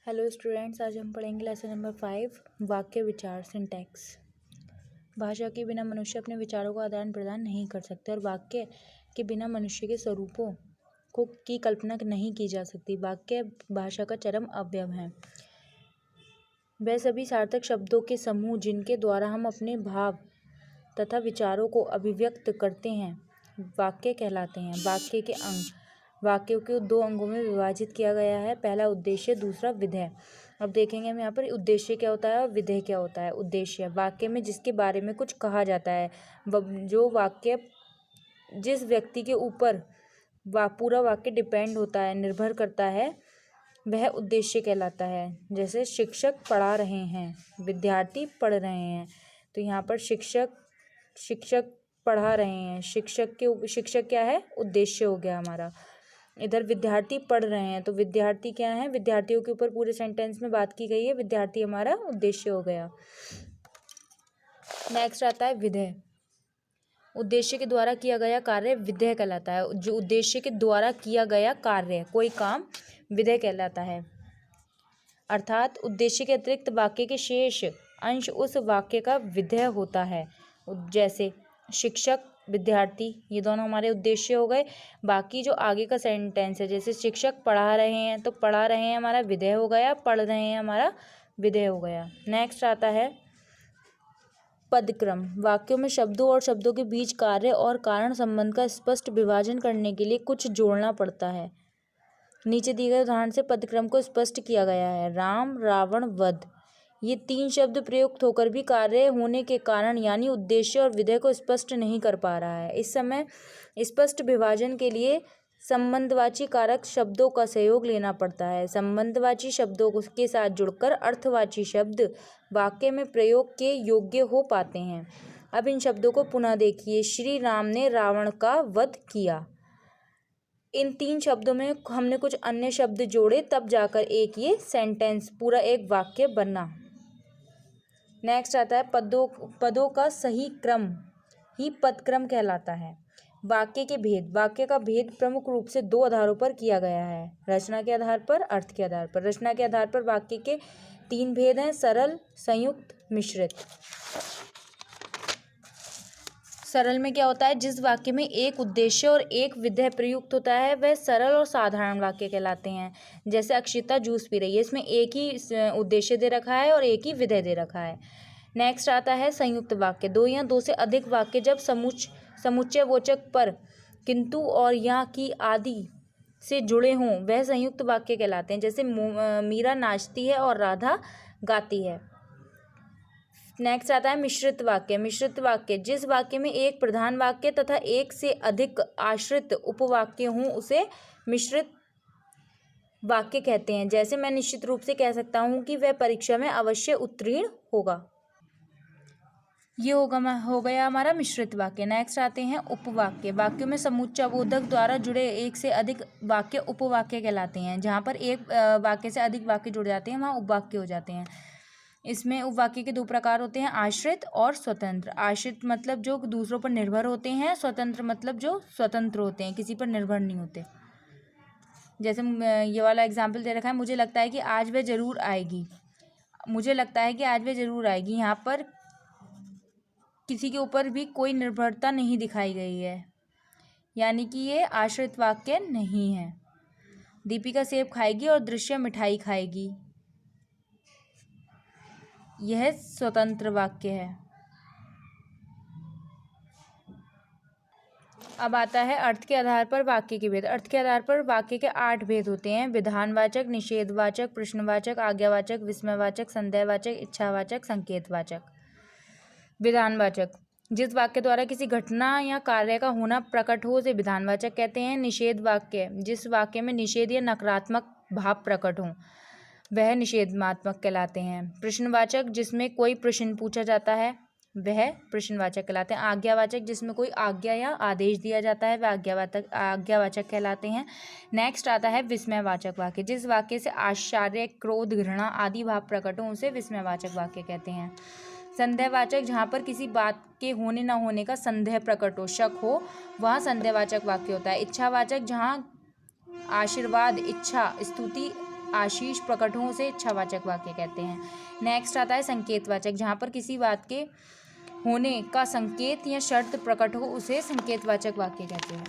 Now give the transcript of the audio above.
Hello students, आज हम पढ़ेंगे लेसन नंबर 5 वाक्य विचार सिंटैक्स। भाषा के बिना मनुष्य अपने विचारों का आदान प्रदान नहीं कर सकते और वाक्य के बिना मनुष्य के स्वरूपों की कल्पना नहीं की जा सकती। वाक्य भाषा का चरम अवयव है। वह सभी सार्थक शब्दों के समूह जिनके द्वारा हम अपने भाव तथा विचारों को अभिव्यक्त करते हैं वाक्य कहलाते हैं। वाक्य के अंग वाक्यों को दो अंगों में विभाजित किया गया है। पहला उद्देश्य, दूसरा विधेय। अब देखेंगे हम यहाँ पर उद्देश्य क्या होता है और विधेय क्या होता है। उद्देश्य वाक्य में जिसके बारे में कुछ कहा जाता है, जो वाक्य जिस व्यक्ति के ऊपर पूरा वाक्य डिपेंड होता है, निर्भर करता है, वह उद्देश्य कहलाता है। जैसे शिक्षक पढ़ा रहे हैं, विद्यार्थी पढ़ रहे हैं, तो यहाँ पर शिक्षक पढ़ा रहे हैं, शिक्षक क्या है, उद्देश्य हो गया हमारा। इधर विद्यार्थी पढ़ रहे हैं, तो विद्यार्थी क्या है, विद्यार्थियों के ऊपर पूरे सेंटेंस में बात की गई है, विद्यार्थी हमारा उद्देश्य हो गया। नेक्स्ट आता है विधेय। उद्देश्य के द्वारा किया गया कार्य विधेय कहलाता है। जो उद्देश्य के द्वारा किया गया कार्य, कोई काम, विधेय कहलाता है। अर्थात उद्देश्य के अतिरिक्त वाक्य के शेष अंश उस वाक्य का विधेय होता है। जैसे शिक्षक, विद्यार्थी, ये दोनों हमारे उद्देश्य हो गए। बाकी जो आगे का सेंटेंस है, जैसे शिक्षक पढ़ा रहे हैं, तो पढ़ा रहे हैं हमारा विधेय हो गया, पढ़ रहे हैं हमारा विधेय हो गया। नेक्स्ट आता है पदक्रम। वाक्यों में शब्दों और शब्दों के बीच कार्य और कारण संबंध का स्पष्ट विभाजन करने के लिए कुछ जोड़ना पड़ता है। नीचे दिए गए उदाहरण से पदक्रम को स्पष्ट किया गया है। राम, रावण, वध, ये तीन शब्द प्रयुक्त होकर भी कार्य होने के कारण यानी उद्देश्य और विधेय को स्पष्ट नहीं कर पा रहा है। इस समय स्पष्ट विभाजन के लिए संबंधवाची कारक शब्दों का सहयोग लेना पड़ता है। संबंधवाची शब्दों के साथ जुड़कर अर्थवाची शब्द वाक्य में प्रयोग के योग्य हो पाते हैं। अब इन शब्दों को पुनः देखिए। श्री राम ने रावण का वध किया। इन तीन शब्दों में हमने कुछ अन्य शब्द जोड़े, तब जाकर एक ये सेंटेंस, पूरा एक वाक्य बना। नेक्स्ट आता है पदों का सही क्रम ही पदक्रम कहलाता है। वाक्य के भेद। वाक्य का भेद प्रमुख रूप से दो आधारों पर किया गया है, रचना के आधार पर, अर्थ के आधार पर। रचना के आधार पर वाक्य के तीन भेद हैं, सरल, संयुक्त, मिश्रित। सरल में क्या होता है, जिस वाक्य में एक उद्देश्य और एक विधेय प्रयुक्त होता है वह सरल और साधारण वाक्य कहलाते हैं। जैसे अक्षिता जूस पी रही है, इसमें एक ही उद्देश्य दे रखा है और एक ही विधेय दे रखा है। नेक्स्ट आता है संयुक्त वाक्य। दो या दो से अधिक वाक्य जब समुच्चय वाचक पर किंतु और या की आदि से जुड़े हों वह संयुक्त वाक्य कहलाते हैं। जैसे मीरा नाचती है और राधा गाती है। नेक्स्ट आता है मिश्रित वाक्य। मिश्रित वाक्य, जिस वाक्य में एक प्रधान वाक्य तथा एक से अधिक आश्रित उपवाक्य हों उसे मिश्रित वाक्य कहते हैं। जैसे मैं निश्चित रूप से कह सकता हूँ कि वह परीक्षा में अवश्य उत्तीर्ण होगा। ये हो गया हमारा मिश्रित वाक्य। नेक्स्ट आते हैं उपवाक्य। वाक्यों में समुच्चय बोधक द्वारा जुड़े एक से अधिक वाक्य उपवाक्य कहलाते हैं। जहाँ पर एक वाक्य से अधिक वाक्य जुड़ जाते हैं वहाँ उपवाक्य हो जाते हैं। इसमें उपवाक्य के दो प्रकार होते हैं, आश्रित और स्वतंत्र। आश्रित मतलब जो दूसरों पर निर्भर होते हैं, स्वतंत्र मतलब जो स्वतंत्र होते हैं, किसी पर निर्भर नहीं होते। जैसे ये वाला एग्जाम्पल दे रखा है, मुझे लगता है कि आज वह जरूर आएगी। मुझे लगता है कि आज वह जरूर आएगी, यहाँ पर किसी के ऊपर भी कोई निर्भरता नहीं दिखाई गई है, यानी कि ये आश्रित वाक्य नहीं है। दीपिका सेब खाएगी और दृश्य मिठाई खाएगी, यह स्वतंत्र वाक्य है। अब आता है अर्थ के आधार पर वाक्य के भेद। अर्थ के आधार पर वाक्य के 8 भेद होते हैं। विधानवाचक, निषेधवाचक, प्रश्नवाचक, आज्ञावाचक, विस्मयवाचक, संदेहवाचक, इच्छावाचक, संकेतवाचक। विधानवाचक, जिस वाक्य द्वारा किसी घटना या कार्य का होना प्रकट हो उसे विधानवाचक कहते हैं। निषेध वाक्य, जिस वाक्य में निषेध या नकारात्मक भाव प्रकट हो वह निषेधात्मक कहलाते हैं। प्रश्नवाचक, जिसमें कोई प्रश्न पूछा जाता है वह प्रश्नवाचक कहलाते हैं। आज्ञावाचक, जिसमें कोई आज्ञा या आदेश दिया जाता है वह आज्ञावाचक कहलाते हैं। नेक्स्ट आता है विस्मयवाचक वाक्य। जिस वाक्य से आश्चर्य, क्रोध, घृणा आदि भाव प्रकट हो उसे विस्मयवाचक वाक्य कहते हैं। संदेहवाचक, जहाँ पर किसी बात के होने न होने का संदेह प्रकट हो, शक हो, वह संदेहवाचक वाक्य होता है। इच्छावाचक, जहाँ आशीर्वाद, इच्छा, स्तुति आशीष प्रकट हो उसे इच्छावाचक वाक्य कहते हैं। नेक्स्ट आता है संकेतवाचक, जहाँ पर किसी बात के होने का संकेत या शर्त प्रकट हो उसे संकेतवाचक वाक्य कहते हैं।